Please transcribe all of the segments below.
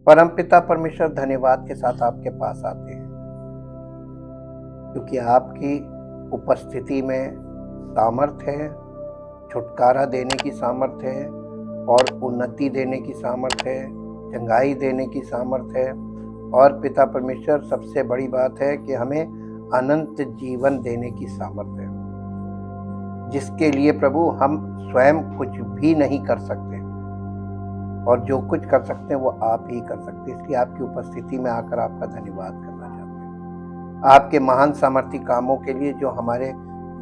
परमपिता परमेश्वर धन्यवाद के साथ आपके पास आते हैं, क्योंकि आपकी उपस्थिति में सामर्थ्य है, छुटकारा देने की सामर्थ्य है और उन्नति देने की सामर्थ्य है, चंगाई देने की सामर्थ्य है। और पिता परमेश्वर सबसे बड़ी बात है कि हमें अनंत जीवन देने की सामर्थ्य है, जिसके लिए प्रभु हम स्वयं कुछ भी नहीं कर सकते और जो कुछ कर सकते हैं वो आप ही कर सकते हैं। इसलिए आपकी उपस्थिति में आकर आपका धन्यवाद करना चाहते हैं, आपके महान सामर्थी कामों के लिए जो हमारे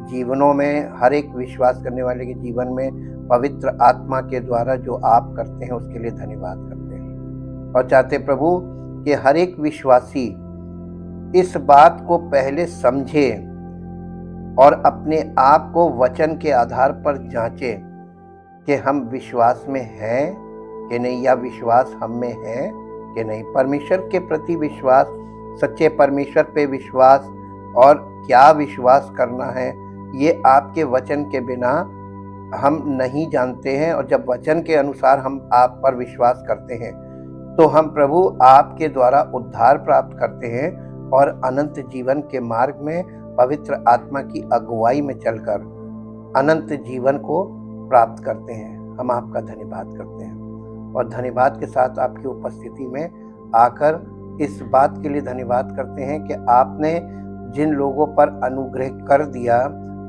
जीवनों में, हर एक विश्वास करने वाले के जीवन में पवित्र आत्मा के द्वारा जो आप करते हैं उसके लिए धन्यवाद करते हैं। और चाहते प्रभु कि हर एक विश्वासी इस बात को पहले समझे और अपने आप को वचन के आधार पर जांचे कि हम विश्वास में हैं कि नहीं, या विश्वास हम में है कि नहीं। परमेश्वर के प्रति विश्वास, सच्चे परमेश्वर पे विश्वास और क्या विश्वास करना है, ये आपके वचन के बिना हम नहीं जानते हैं। और जब वचन के अनुसार हम आप पर विश्वास करते हैं तो हम प्रभु आपके द्वारा उद्धार प्राप्त करते हैं और अनंत जीवन के मार्ग में पवित्र आत्मा की अगुवाई में चलकर अनंत जीवन को प्राप्त करते हैं। हम आपका धन्यवाद करते हैं और धन्यवाद के साथ आपकी उपस्थिति में आकर इस बात के लिए धन्यवाद करते हैं कि आपने जिन लोगों पर अनुग्रह कर दिया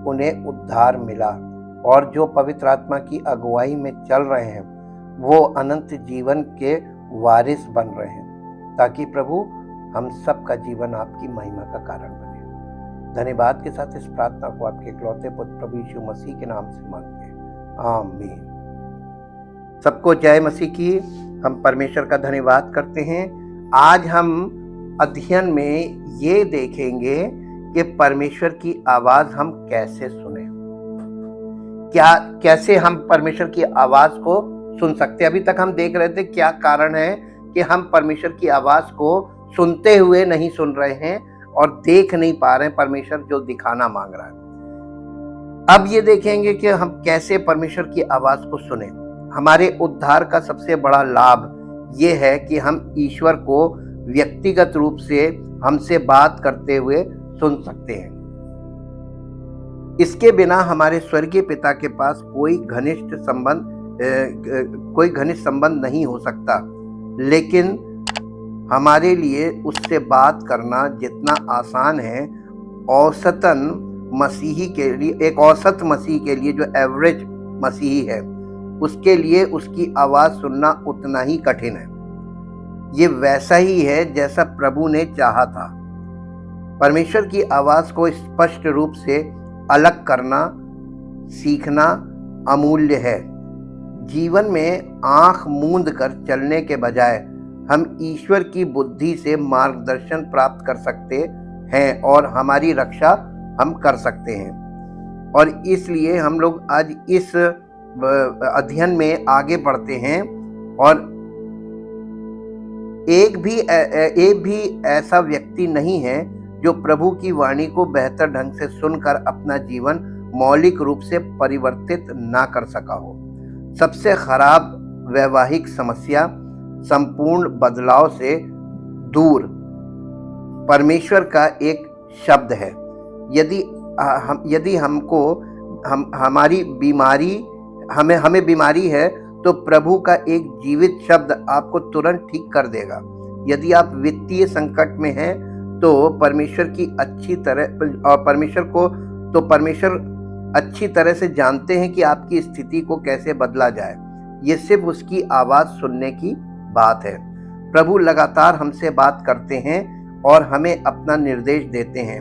उन्हें उद्धार मिला और जो पवित्र आत्मा की अगुवाई में चल रहे हैं वो अनंत जीवन के वारिस बन रहे हैं, ताकि प्रभु हम सबका जीवन आपकी महिमा का कारण बने। धन्यवाद के साथ इस प्रार्थना को आपके इकलौते पुत्र प्रभु यीशु मसीह के नाम से मांगते हैं, आमीन। सबको जय मसीह की। हम परमेश्वर का धन्यवाद करते हैं। आज हम अध्ययन में ये देखेंगे कि परमेश्वर की आवाज हम कैसे सुने, कैसे हम परमेश्वर की आवाज को सुन सकते हैं। अभी तक हम देख रहे थे क्या कारण है कि हम परमेश्वर की आवाज को सुनते हुए नहीं सुन रहे हैं और देख नहीं पा रहे हैं परमेश्वर जो दिखाना मांग रहा है। अब ये देखेंगे कि हम कैसे परमेश्वर की आवाज को सुने। हमारे उद्धार का सबसे बड़ा लाभ ये है कि हम ईश्वर को व्यक्तिगत रूप से हमसे बात करते हुए सुन सकते हैं। इसके बिना हमारे स्वर्गीय पिता के पास कोई घनिष्ठ संबंध नहीं हो सकता, लेकिन हमारे लिए उससे बात करना जितना आसान है, औसतन मसीही के लिए, एक औसत मसीही के लिए जो एवरेज मसीही है उसके लिए उसकी आवाज सुनना उतना ही कठिन है। ये वैसा ही है जैसा प्रभु ने चाहा था। परमेश्वर की आवाज को स्पष्ट रूप से अलग करना सीखना अमूल्य है। जीवन में आंख मूंद कर चलने के बजाय हम ईश्वर की बुद्धि से मार्गदर्शन प्राप्त कर सकते हैं और हमारी रक्षा हम कर सकते हैं। और इसलिए हम लोग आज इस अध्ययन में आगे बढ़ते हैं और एक भी ऐसा व्यक्ति नहीं है जो प्रभु की वाणी को बेहतर ढंग से सुनकर अपना जीवन मौलिक रूप से परिवर्तित ना कर सका हो। सबसे खराब वैवाहिक समस्या संपूर्ण बदलाव से दूर परमेश्वर का एक शब्द है। यदि हमारी बीमारी हमें बीमारी है तो प्रभु का एक जीवित शब्द आपको तुरंत ठीक कर देगा। यदि आप वित्तीय संकट में हैं तो परमेश्वर अच्छी तरह से जानते हैं कि आपकी स्थिति को कैसे बदला जाए। ये सिर्फ उसकी आवाज सुनने की बात है। प्रभु लगातार हमसे बात करते हैं और हमें अपना निर्देश देते हैं।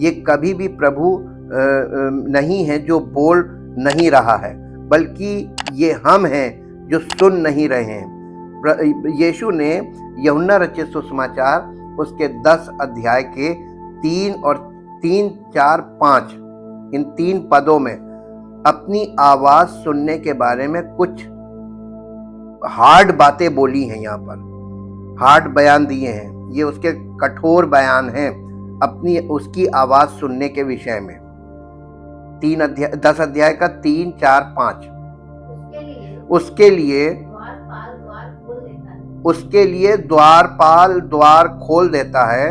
ये कभी भी प्रभु नहीं है जो बोल नहीं रहा है, बल्कि ये हम हैं जो सुन नहीं रहे हैं। यीशु ने यूहन्ना रचित सुसमाचार उसके 10 अध्याय के 3 और 3, 4, 5 इन 3 पदों में अपनी आवाज सुनने के बारे में कुछ हार्ड बातें बोली हैं। यहाँ पर हार्ड बयान दिए हैं। ये उसके कठोर बयान हैं अपनी उसकी आवाज सुनने के विषय में। 10 अध्याय का 3, 4, 5 उसके लिए उसके लिए द्वारपाल द्वार खोल देता है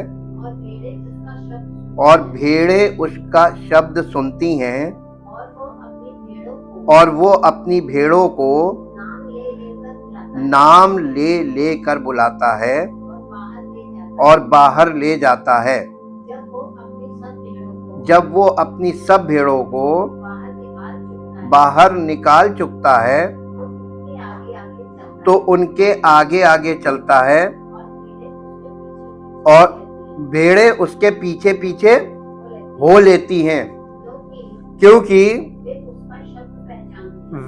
और भेड़ें उसका शब्द सुनती हैं और वो अपनी भेड़ों को नाम ले लेकर बुलाता है और बाहर ले जाता है। जब वो अपनी सब भेड़ों को बाहर निकाल चुकता है तो उनके आगे आगे चलता है और भेड़ें उसके पीछे पीछे हो लेती हैं, क्योंकि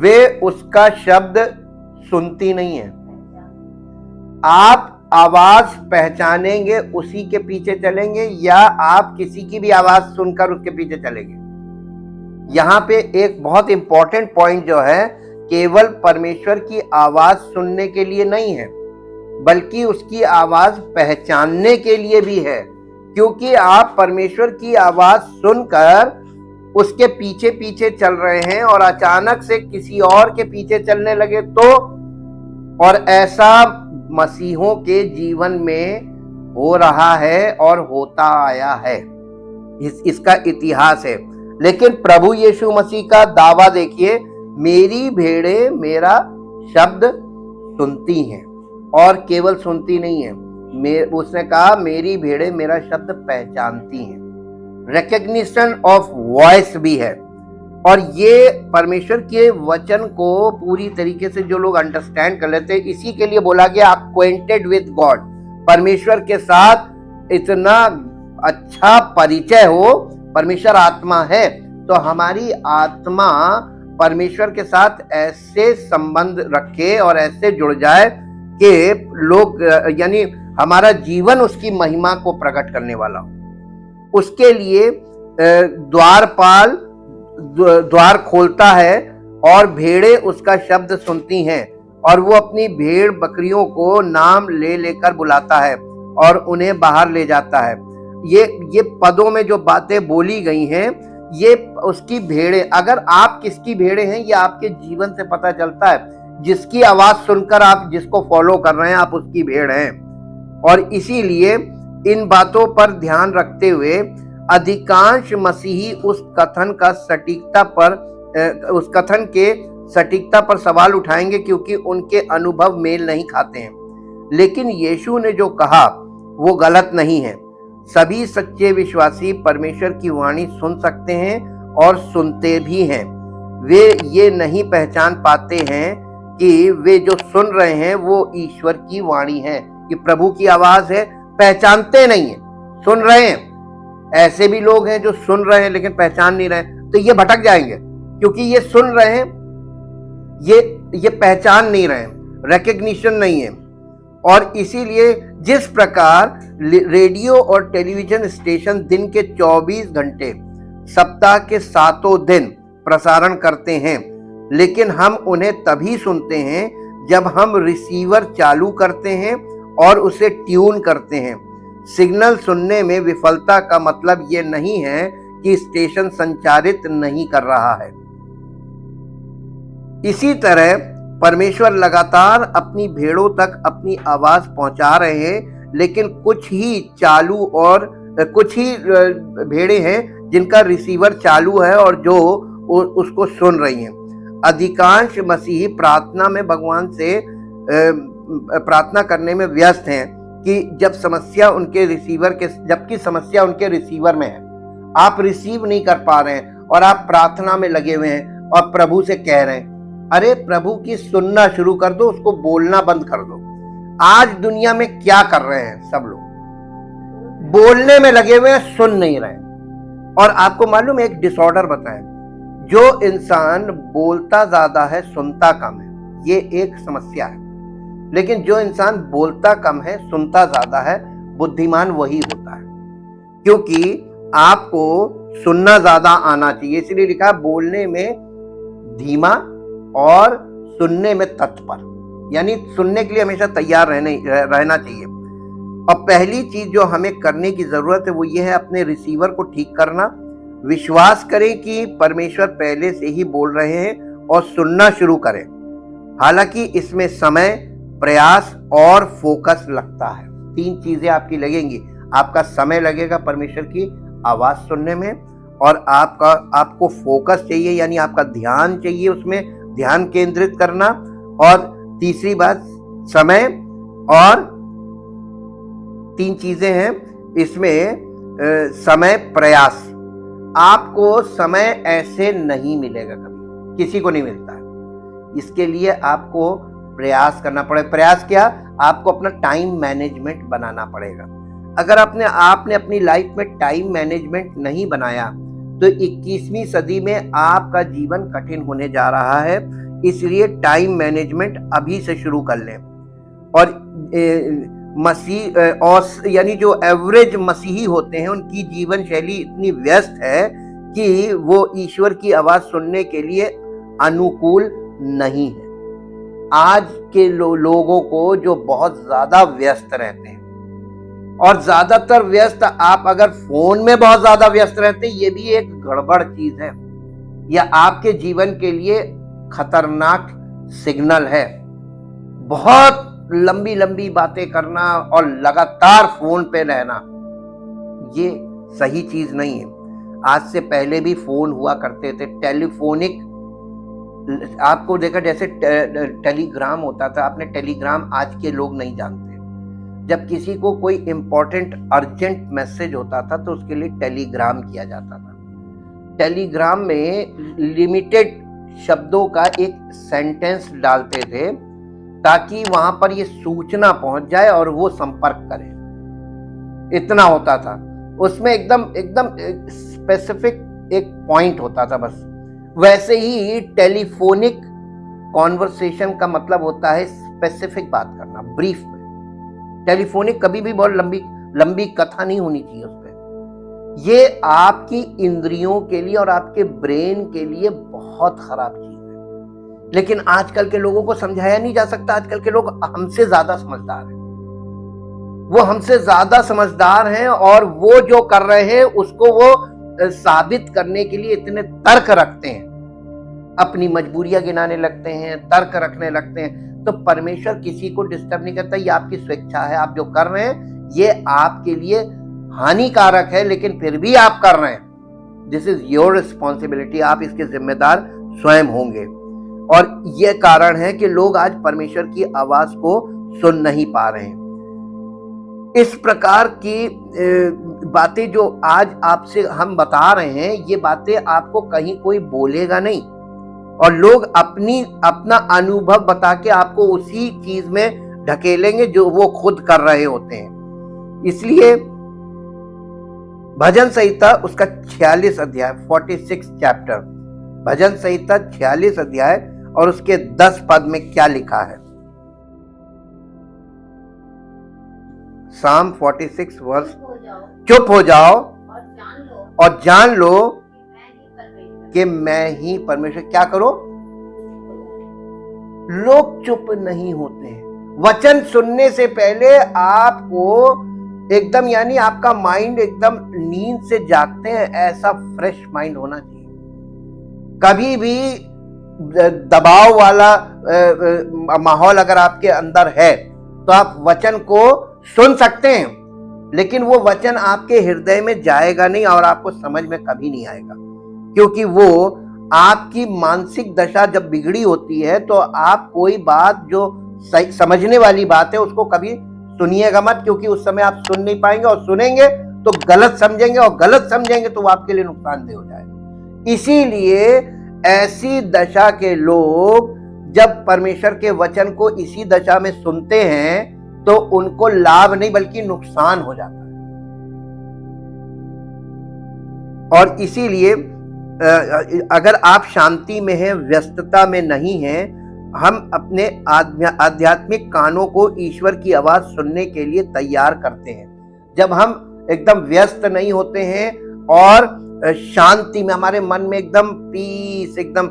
वे उसका शब्द सुनती नहीं है। आप आवाज पहचानेंगे उसी के पीछे चलेंगे या आप किसी की भी आवाज सुनकर उसके पीछे चलेंगे। यहाँ पे एक बहुत इंपॉर्टेंट पॉइंट जो है, केवल परमेश्वर की आवाज सुनने के लिए नहीं है बल्कि उसकी आवाज पहचानने के लिए भी है। क्योंकि आप परमेश्वर की आवाज सुनकर उसके पीछे पीछे चल रहे हैं और अचानक से किसी और के पीछे चलने लगे तो, और ऐसा मसीहों के जीवन में हो रहा है और होता आया है, इसका इतिहास है। लेकिन प्रभु यीशु मसीह का दावा देखिए, मेरी भेड़ें मेरा शब्द सुनती हैं, और केवल सुनती नहीं है, उसने कहा मेरी भेड़ें मेरा शब्द पहचानती हैं। रिकग्निशन ऑफ वॉइस भी है। और ये परमेश्वर के वचन को पूरी तरीके से जो लोग अंडरस्टैंड कर लेते हैं, इसी के लिए बोला गया अक्वेंटेड विद गॉड, परमेश्वर के साथ इतना अच्छा परिचय हो। परमेश्वर आत्मा है तो हमारी आत्मा परमेश्वर के साथ ऐसे संबंध रखे और ऐसे जुड़ जाए कि लोग, यानी हमारा जीवन उसकी महिमा को प्रकट करने वाला हो। उसके लिए द्वारपाल द्वार खोलता है और भेड़ें उसका शब्द सुनती हैं और वो अपनी भेड़ बकरियों को नाम ले लेकर बुलाता है और उन्हें बाहर ले जाता है। ये पदों में जो बातें बोली गई हैं, ये उसकी भेड़ें, अगर आप किसकी भेड़ें हैं ये आपके जीवन से पता चलता है। जिसकी आवाज सुनकर आप जिसको फॉलो कर रहे हैं, आप उसकी भेड़ हैं। और इसीलिए इन बातों पर ध्यान रखते हुए अधिकांश मसीही उस कथन के सटीकता पर सवाल उठाएंगे, क्योंकि उनके अनुभव मेल नहीं खाते हैं। लेकिन यीशु ने जो कहा वो गलत नहीं है। सभी सच्चे विश्वासी परमेश्वर की वाणी सुन सकते हैं और सुनते भी हैं। वे ये नहीं पहचान पाते हैं कि वे जो सुन रहे हैं वो ईश्वर की वाणी है, कि प्रभु की आवाज है। पहचानते नहीं है, सुन रहे हैं। ऐसे भी लोग हैं जो सुन रहे हैं लेकिन पहचान नहीं रहे, तो ये भटक जाएंगे, क्योंकि ये सुन रहे हैं, ये पहचान नहीं रहे, रिकग्निशन नहीं है। और इसीलिए जिस प्रकार रेडियो और टेलीविजन स्टेशन दिन के 24 घंटे सप्ताह के 7 दिन प्रसारण करते हैं, लेकिन हम उन्हें तभी सुनते हैं जब हम रिसीवर चालू करते हैं और उसे ट्यून करते हैं। सिग्नल सुनने में विफलता का मतलब ये नहीं है कि स्टेशन संचारित नहीं कर रहा है। इसी तरह परमेश्वर लगातार अपनी भेड़ों तक अपनी आवाज पहुंचा रहे हैं, लेकिन कुछ ही भेड़ें हैं जिनका रिसीवर चालू है और जो उसको सुन रही हैं। अधिकांश मसीही प्रार्थना में भगवान से प्रार्थना करने में व्यस्त हैं कि जबकि समस्या उनके रिसीवर में है। आप रिसीव नहीं कर पा रहे हैं और आप प्रार्थना में लगे हुए हैं और प्रभु से कह रहे हैं, अरे प्रभु की सुनना शुरू कर दो, उसको बोलना बंद कर दो। आज दुनिया में क्या कर रहे हैं सब लोग? बोलने में लगे हुए हैं, सुन नहीं रहे। और आपको मालूम है, एक डिसऑर्डर बताएं, जो इंसान बोलता ज्यादा है सुनता कम है, ये एक समस्या है। लेकिन जो इंसान बोलता कम है सुनता ज्यादा है, बुद्धिमान वही होता है। क्योंकि आपको सुनना ज्यादा आना चाहिए, इसलिए लिखा है बोलने में धीमा और सुनने में तत्पर, यानी सुनने के लिए हमेशा तैयार रहना चाहिए। और पहली चीज जो हमें करने की जरूरत है वो ये है, अपने रिसीवर को ठीक करना। विश्वास करें कि परमेश्वर पहले से ही बोल रहे हैं और सुनना शुरू करें। हालांकि इसमें समय, प्रयास और फोकस लगता है। 3 चीजें आपकी लगेंगी। आपका समय लगेगा परमेश्वर की आवाज सुनने में, और आपको फोकस चाहिए, यानी आपका ध्यान चाहिए, उसमें ध्यान केंद्रित करना। और तीसरी बात समय, और 3 चीजें हैं इसमें। समय, प्रयास। आपको समय ऐसे नहीं मिलेगा, कभी किसी को नहीं मिलता है। इसके लिए आपको प्रयास करना पड़ेगा। प्रयास क्या? आपको अपना टाइम मैनेजमेंट बनाना पड़ेगा। अगर आपने अपनी लाइफ में टाइम मैनेजमेंट नहीं बनाया तो 21वीं सदी में आपका जीवन कठिन होने जा रहा है। इसलिए टाइम मैनेजमेंट अभी से शुरू कर लें। और मसीह और यानी जो एवरेज मसीही होते हैं, उनकी जीवन शैली इतनी व्यस्त है कि वो ईश्वर की आवाज सुनने के लिए अनुकूल नहीं है। आज के लोगों को जो बहुत ज्यादा व्यस्त रहते हैं, और ज्यादातर व्यस्त, आप अगर फोन में बहुत ज्यादा व्यस्त रहते हैं, ये भी एक गड़बड़ चीज है, या आपके जीवन के लिए खतरनाक सिग्नल है। बहुत लंबी लंबी बातें करना और लगातार फोन पे रहना, ये सही चीज नहीं है। आज से पहले भी फोन हुआ करते थे, टेलीफोनिक। आपको देखा, जैसे टेलीग्राम होता था, आपने टेलीग्राम आज के लोग नहीं जानते। जब किसी को कोई इंपॉर्टेंट अर्जेंट मैसेज होता था तो उसके लिए टेलीग्राम किया जाता था। टेलीग्राम में लिमिटेड शब्दों का एक सेंटेंस डालते थे ताकि वहां पर ये सूचना पहुंच जाए और वो संपर्क करे। इतना होता था उसमें, एकदम स्पेसिफिक एक पॉइंट होता था बस। वैसे ही टेलीफोनिक कॉन्वर्सेशन का मतलब होता है स्पेसिफिक बात करना, ब्रीफ में। टेलीफोनिक कभी भी बहुत लंबी कथा नहीं होनी चाहिए उस पर। ये आपकी इंद्रियों के लिए और आपके ब्रेन के लिए बहुत खराब चीज है, लेकिन आजकल के लोगों को समझाया नहीं जा सकता। आजकल के लोग हमसे ज्यादा समझदार हैं, वो हमसे ज्यादा समझदार हैं, और वो जो कर रहे हैं उसको वो साबित करने के लिए इतने तर्क रखते हैं, अपनी मजबूरियां गिनाने लगते हैं, तर्क रखने लगते हैं। तो परमेश्वर किसी को डिस्टर्ब नहीं करता। ये आपकी स्वेच्छा है, आप जो कर रहे हैं ये आपके लिए हानिकारक है, लेकिन फिर भी आप कर रहे हैं। This is your responsibility. आप इसके जिम्मेदार स्वयं होंगे। और ये कारण है कि लोग आज परमेश्वर की आवाज को सुन नहीं पा रहे हैं। इस प्रकार की बातें जो आज आपसे हम बता रहे हैं, ये बातें आपको कहीं कोई बोलेगा नहीं, और लोग अपना अनुभव बता के आपको उसी चीज में ढकेलेंगे जो वो खुद कर रहे होते हैं। इसलिए भजन संहिता उसका 46 अध्याय, 46 चैप्टर, भजन संहिता 46 अध्याय और उसके 10 पद में क्या लिखा है? Psalm 46 वर्स, चुप हो जाओ और जान लो कि मैं ही परमेश्वर। क्या करो? लोग चुप नहीं होते हैं। वचन सुनने से पहले आपको एकदम, यानी आपका माइंड एकदम नींद से जागते हैं ऐसा फ्रेश माइंड होना चाहिए। कभी भी दबाव वाला माहौल अगर आपके अंदर है तो आप वचन को सुन सकते हैं, लेकिन वो वचन आपके हृदय में जाएगा नहीं और आपको समझ में कभी नहीं आएगा, क्योंकि वो आपकी मानसिक दशा जब बिगड़ी होती है तो आप कोई बात जो समझने वाली बात है उसको कभी सुनिएगा मत, क्योंकि उस समय आप सुन नहीं पाएंगे, और सुनेंगे तो गलत समझेंगे, और गलत समझेंगे तो वो आपके लिए नुकसानदेह हो जाएगा। इसीलिए ऐसी दशा के लोग जब परमेश्वर के वचन को इसी दशा में सुनते हैं तो उनको लाभ नहीं बल्कि नुकसान हो जाता है। और इसीलिए अगर आप शांति में हैं, व्यस्तता में नहीं हैं, हम अपने आध्यात्मिक कानों को ईश्वर की आवाज सुनने के लिए तैयार करते हैं। जब हम एकदम व्यस्त नहीं होते हैं और शांति में, हमारे मन में एकदम पीस, एकदम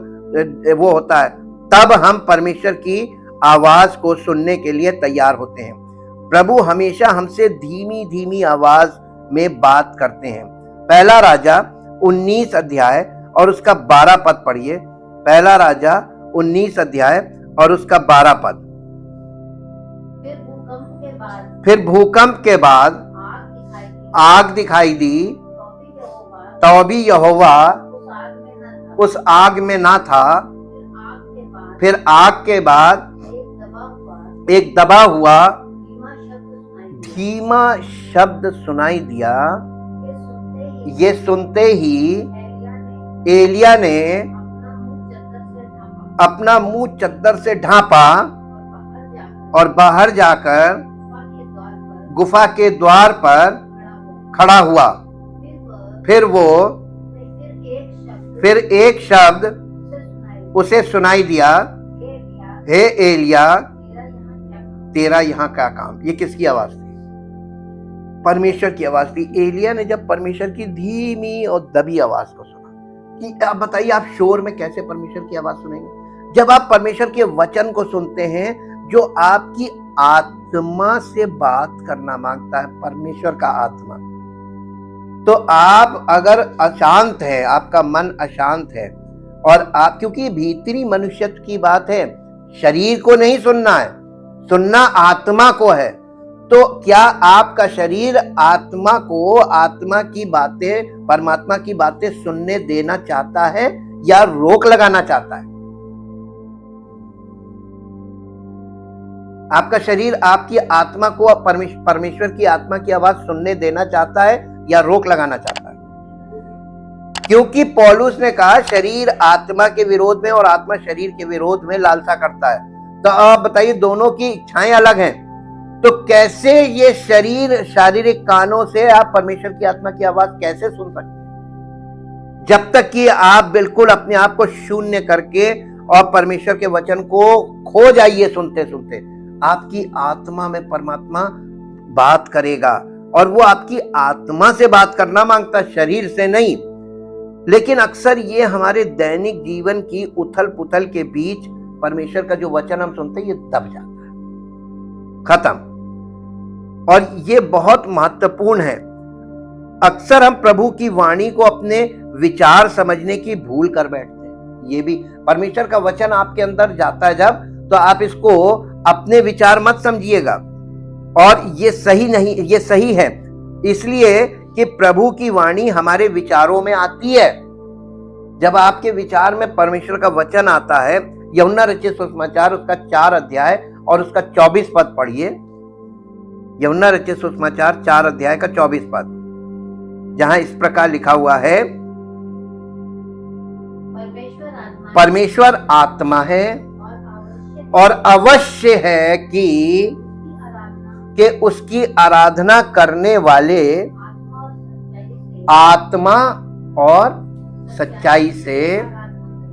वो होता है, तब हम परमेश्वर की आवाज को सुनने के लिए तैयार होते हैं। प्रभु हमेशा हमसे धीमी धीमी आवाज में बात करते हैं। पहला राजा 19 अध्याय और उसका 12 पद पढ़िए। पहला राजा 19 अध्याय और उसका 12 पद। फिर फिर भूकंप के बाद आग दिखाई दी, तो भी यहोवा उस आग में ना था। फिर आग के बाद एक दबा हुआ धीमा शब्द सुनाई दिया। ये सुनते ही एलिया ने अपना मुंह चद्दर से ढांपा और बाहर जाकर गुफा के द्वार पर खड़ा हुआ। फिर एक शब्द उसे सुनाई दिया, हे एलिया तेरा यहाँ क्या काम। ये किसकी आवाज थी? परमेश्वर की आवाज थी। एलिया ने जब परमेश्वर की धीमी और दबी आवाज को सुना, कि आप बताइए आप शोर में कैसे परमेश्वर की आवाज सुनेंगे? जब आप परमेश्वर के वचन को सुनते हैं जो आपकी आत्मा से बात करना मांगता है, परमेश्वर का आत्मा, तो आप अगर अशांत है, आपका मन अशांत है, और आप, क्योंकि भीतरी मनुष्यत्व की बात है, शरीर को नहीं सुनना है, सुनना आत्मा को है। तो क्या आपका शरीर आत्मा को आत्मा की बातें, परमात्मा की बातें सुनने देना चाहता है या रोक लगाना चाहता है? आपका शरीर आपकी आत्मा को परमेश्वर की आत्मा की आवाज सुनने देना चाहता है या रोक लगाना चाहता है? क्योंकि पौलुस ने कहा शरीर आत्मा के विरोध में और आत्मा शरीर के विरोध में लालसा करता है। तो आप बताइए दोनों की इच्छाएं अलग हैं, तो कैसे ये शरीर शारीरिक कानों से आप परमेश्वर की आत्मा की आवाज कैसे सुन सकते हैं? जब तक कि आप बिल्कुल अपने आप को शून्य करके और परमेश्वर के वचन को खो जाइए सुनते सुनते, आपकी आत्मा में परमात्मा बात करेगा। और वो आपकी आत्मा से बात करना मांगता, शरीर से नहीं। लेकिन अक्सर ये हमारे दैनिक जीवन की उथल पुथल के बीच परमेश्वर का जो वचन हम सुनते हैं ये दब जाता है, खत्म। और ये बहुत महत्वपूर्ण है। अक्सर हम प्रभु की वाणी को अपने विचार समझने की भूल कर बैठते हैं। ये भी परमेश्वर का वचन आपके अंदर जाता है जब, तो आप इसको अपने विचार मत समझिएगा। और ये सही नहीं, ये सही है इसलिए कि प्रभु की वाणी हमारे विचारों में आती है। जब आपके विचार में परमेश्वर का वचन आता है, यूहन्ना रचित सुसमाचार उसका 4 अध्याय और उसका 24 पद पढ़िए। यूहन्ना रचित सुसमाचार 4 अध्याय का 24 पद, जहां इस प्रकार लिखा हुआ है, परमेश्वर आत्मा है और अवश्य है कि उसकी आराधना करने वाले आत्मा और सच्चाई से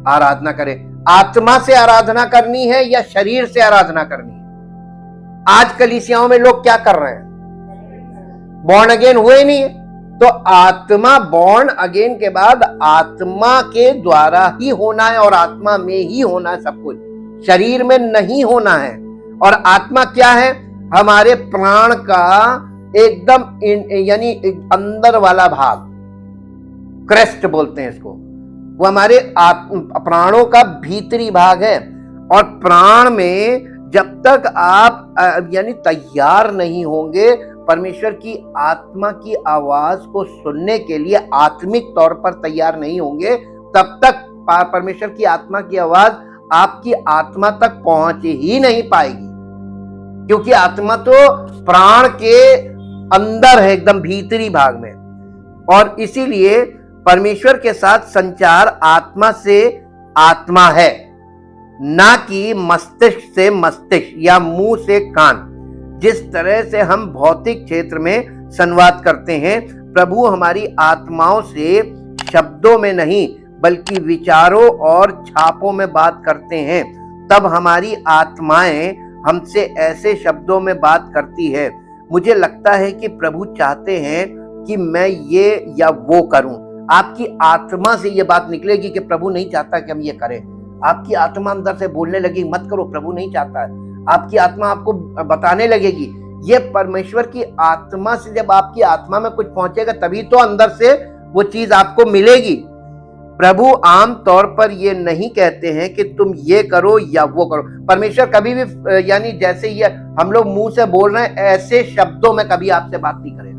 आराधना करें। आत्मा से आराधना करनी है या शरीर से आराधना करनी है? आज कलीसियाओं में लोग क्या कर रहे हैं? बॉर्न अगेन हुए नहीं है। तो आत्मा, बॉर्न अगेन के बाद आत्मा के द्वारा ही होना है और आत्मा में ही होना है सब कुछ, शरीर में नहीं होना है। और आत्मा क्या है? हमारे प्राण का एकदम यानी अंदर वाला भाग, क्रेस्ट बोलते हैं इसको, वो हमारे प्राणों का भीतरी भाग है। और प्राण में जब तक आप यानी तैयार नहीं होंगे परमेश्वर की आत्मा की आवाज को सुनने के लिए, आत्मिक तौर पर तैयार नहीं होंगे, तब तक परमेश्वर की आत्मा की आवाज आपकी आत्मा तक पहुंच ही नहीं पाएगी। क्योंकि आत्मा तो प्राण के अंदर है, एकदम भीतरी भाग में। और इसीलिए परमेश्वर के साथ संचार आत्मा से आत्मा है, ना कि मस्तिष्क से मस्तिष्क या मुंह से कान। जिस तरह से हम भौतिक क्षेत्र में संवाद करते हैं, प्रभु हमारी आत्माओं से शब्दों में नहीं बल्कि विचारों और छापों में बात करते हैं। तब हमारी आत्माएं हमसे ऐसे शब्दों में बात करती है। मुझे लगता है कि प्रभु चाहते हैं कि मैं ये या वो करूं। आपकी आत्मा से ये बात निकलेगी कि प्रभु नहीं चाहता कि हम ये करें। आपकी आत्मा अंदर से बोलने लगी, मत करो, प्रभु नहीं चाहता है। आपकी आत्मा आपको बताने लगेगी। ये परमेश्वर की आत्मा से जब आपकी आत्मा में कुछ पहुंचेगा तभी तो अंदर से वो चीज आपको मिलेगी। प्रभु आम तौर पर ये नहीं कहते हैं कि तुम ये करो या वो करो। परमेश्वर कभी भी यानी जैसे ये हम लोग मुंह से बोल रहे हैं ऐसे शब्दों में कभी आपसे बात नहीं करेगा।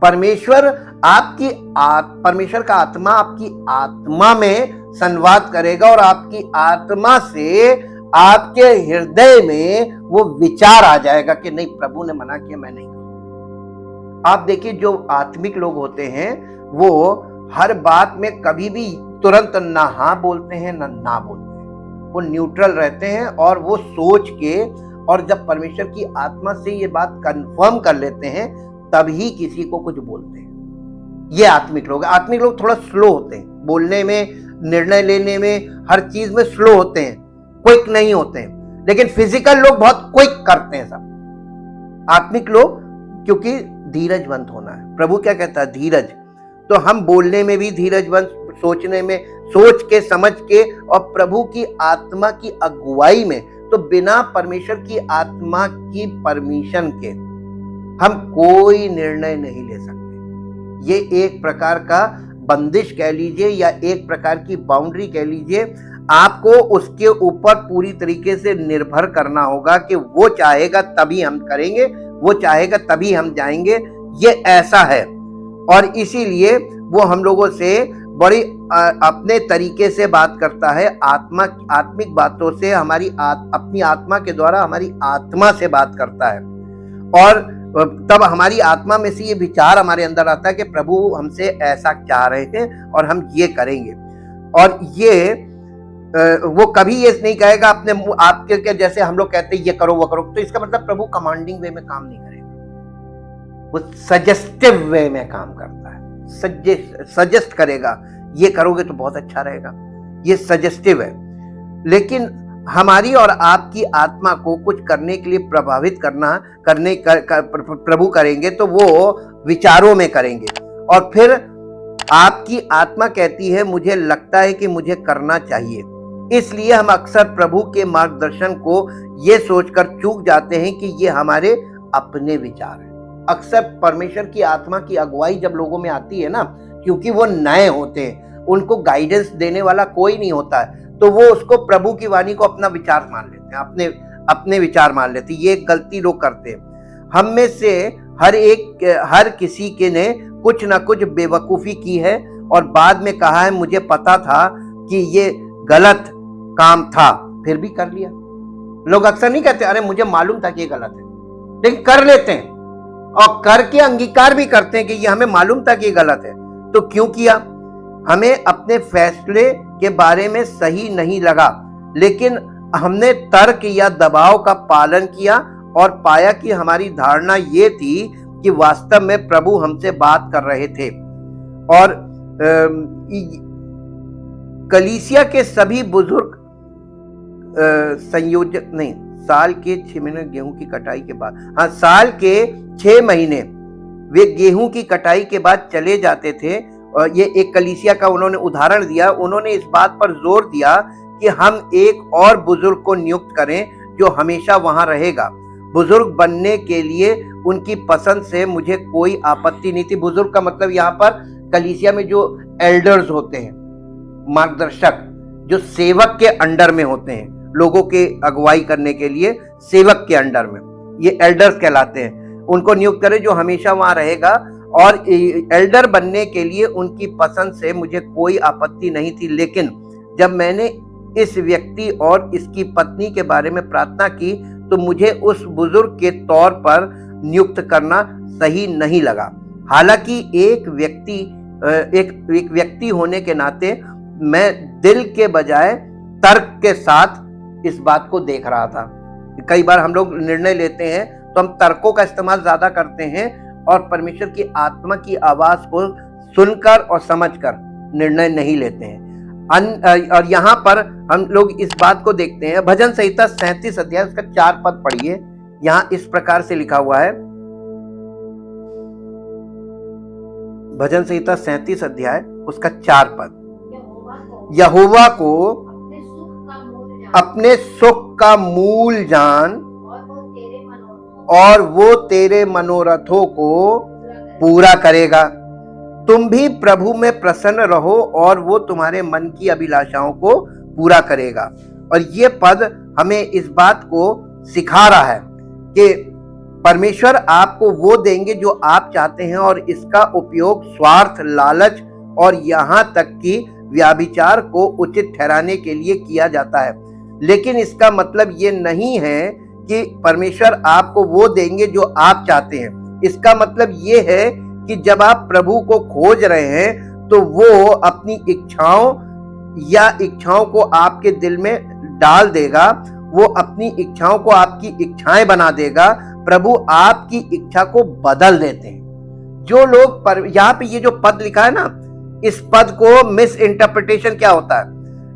परमेश्वर परमेश्वर का आत्मा आपकी आत्मा में संवाद करेगा और आपकी आत्मा से आपके हृदय में वो विचार आ जाएगा कि नहीं, प्रभु ने मना किया, मैं नहीं करूंगा। आप देखिए, जो आत्मिक लोग होते हैं वो हर बात में कभी भी तुरंत ना हाँ बोलते हैं ना बोलते हैं, वो न्यूट्रल रहते हैं और वो सोच के, और जब परमेश्वर की आत्मा से ये बात कंफर्म कर लेते हैं तभी किसी को कुछ बोलते हैं। ये आत्मिक लोग थोड़ा स्लो होते हैं, बोलने में, निर्णय लेने में, हर चीज में स्लो होते हैं, क्विक नहीं होते हैं। लेकिन फिजिकल लोग बहुत क्विक करते हैं सब। आत्मिक लोग, क्योंकि धीरजवंत होना है। प्रभु क्या कहता है? धीरज। तो हम बोलने में भी धीरजवंत, सोचने में, सोच के समझ के, और प्रभु की आत्मा की अगुवाई में, तो बिना परमेश्वर की आत्मा की परमिशन के हम कोई निर्णय नहीं ले सकते। ये एक प्रकार का बंदिश कह लीजिए या एक प्रकार की बाउंड्री कह लीजिए। आपको उसके ऊपर पूरी तरीके से निर्भर करना होगा कि वो चाहेगा तभी हम करेंगे, वो चाहेगा तभी हम जाएंगे। ये ऐसा है, और इसीलिए वो हम लोगों से बड़ी अपने तरीके से बात करता है। आत्मिक बातों से अपनी आत्मा के द्वारा हमारी आत्मा से बात करता है, और तब हमारी आत्मा में से ये विचार हमारे अंदर आता है कि प्रभु हमसे ऐसा चाह रहे हैं और हम ये करेंगे। और ये वो कभी ये नहीं कहेगा अपने आपके जैसे हम लोग कहते हैं ये करो वो करो, तो इसका मतलब प्रभु कमांडिंग वे में काम नहीं करेगा, वो सजेस्टिव वे में काम करता है। सजेस्ट करेगा, ये करोगे तो बहुत अच्छा रहेगा, ये सजेस्टिव है। लेकिन हमारी और आपकी आत्मा को कुछ करने के लिए प्रभावित प्रभु करेंगे तो वो विचारों में करेंगे, और फिर आपकी आत्मा कहती है मुझे लगता है कि मुझे करना चाहिए। इसलिए हम अक्सर प्रभु के मार्गदर्शन को ये सोचकर चूक जाते हैं कि ये हमारे अपने विचार हैं। अक्सर परमेश्वर की आत्मा की अगुवाई जब लोगों में आती है ना, क्योंकि वो नए होते हैं, उनको गाइडेंस देने वाला कोई नहीं होता है, तो वो उसको प्रभु की वाणी को अपना विचार मान लेते हैं, अपने विचार मान लेते हैं। ये एक गलती लोग करते हैं। हम में से हर किसी के ने कुछ ना कुछ बेवकूफ़ी की है और बाद में कहा है मुझे पता था कि ये गलत काम था, फिर भी कर लिया। लोग अक्सर नहीं कहते अरे मुझे मालूम था कि ये गलत है, लेकिन कर लेते हैं और करके अंगीकार भी करते हैं कि ये हमें मालूम था कि ये गलत है। तो क्यों किया? हमें अपने फैसले के बारे में सही नहीं लगा, लेकिन हमने तर्क या दबाव का पालन किया और पाया कि हमारी धारणा ये थी कि वास्तव में प्रभु हमसे बात कर रहे थे। और कलीसिया के सभी बुजुर्ग संयोजक नहीं, साल के 6 महीने गेहूं की कटाई के बाद, हाँ, साल के 6 महीने वे गेहूं की कटाई के बाद चले जाते थे। और ये एक कलीसिया का उन्होंने उदाहरण दिया। उन्होंने इस बात पर जोर दिया कि हम एक और बुजुर्ग को नियुक्त करें जो हमेशा वहां रहेगा। बुजुर्ग बनने के लिए उनकी पसंद से मुझे कोई आपत्ति नहीं थी। बुजुर्ग का मतलब यहाँ पर कलीसिया में जो एल्डर्स होते हैं, मार्गदर्शक, जो सेवक के अंडर में होते हैं, लोगों के अगुवाई करने के लिए सेवक के अंडर में, ये एल्डर्स कहलाते हैं। उनको नियुक्त करें जो हमेशा वहां रहेगा। और एल्डर बनने के लिए उनकी पसंद से मुझे कोई आपत्ति नहीं थी, लेकिन जब मैंने इस व्यक्ति और इसकी पत्नी के बारे में प्रार्थना की तो मुझे उस बुजुर्ग के तौर पर नियुक्त करना सही नहीं लगा। हालांकि एक व्यक्ति होने के नाते मैं दिल के बजाय तर्क के साथ इस बात को देख रहा था। कई बार हम लोग निर्णय लेते हैं तो हम तर्कों का इस्तेमाल ज्यादा करते हैं और परमेश्वर की आत्मा की आवाज को सुनकर और समझकर निर्णय नहीं लेते हैं। और यहाँ पर हम लोग इस बात को देखते हैं। भजन संहिता 37 अध्याय उसका 4 पद पढ़िए। यहाँ इस प्रकार से लिखा हुआ है, भजन संहिता 37 अध्याय उसका 4 पद, यहोवा को अपने सुख का मूल जान और वो तेरे मनोरथों को पूरा करेगा। तुम भी प्रभु में प्रसन्न रहो और वो तुम्हारे मन की अभिलाषाओं को पूरा करेगा। और ये पद हमें इस बात को सिखा रहा है कि परमेश्वर आपको वो देंगे जो आप चाहते हैं, और इसका उपयोग स्वार्थ, लालच और यहाँ तक कि व्याभिचार को उचित ठहराने के लिए किया जाता है। लेकिन इसका मतलब ये नहीं है कि परमेश्वर आपको वो देंगे जो आप चाहते हैं। इसका मतलब ये है कि जब आप प्रभु को खोज रहे हैं तो वो अपनी इच्छाओं को आपके दिल में डाल देगा, वो अपनी इच्छाओं को आपकी इच्छाएं बना देगा। प्रभु आपकी इच्छा को बदल देते हैं। जो लोग यहाँ पे ये जो पद लिखा है ना, इस पद को मिस इंटरप्रिटेशन क्या होता है,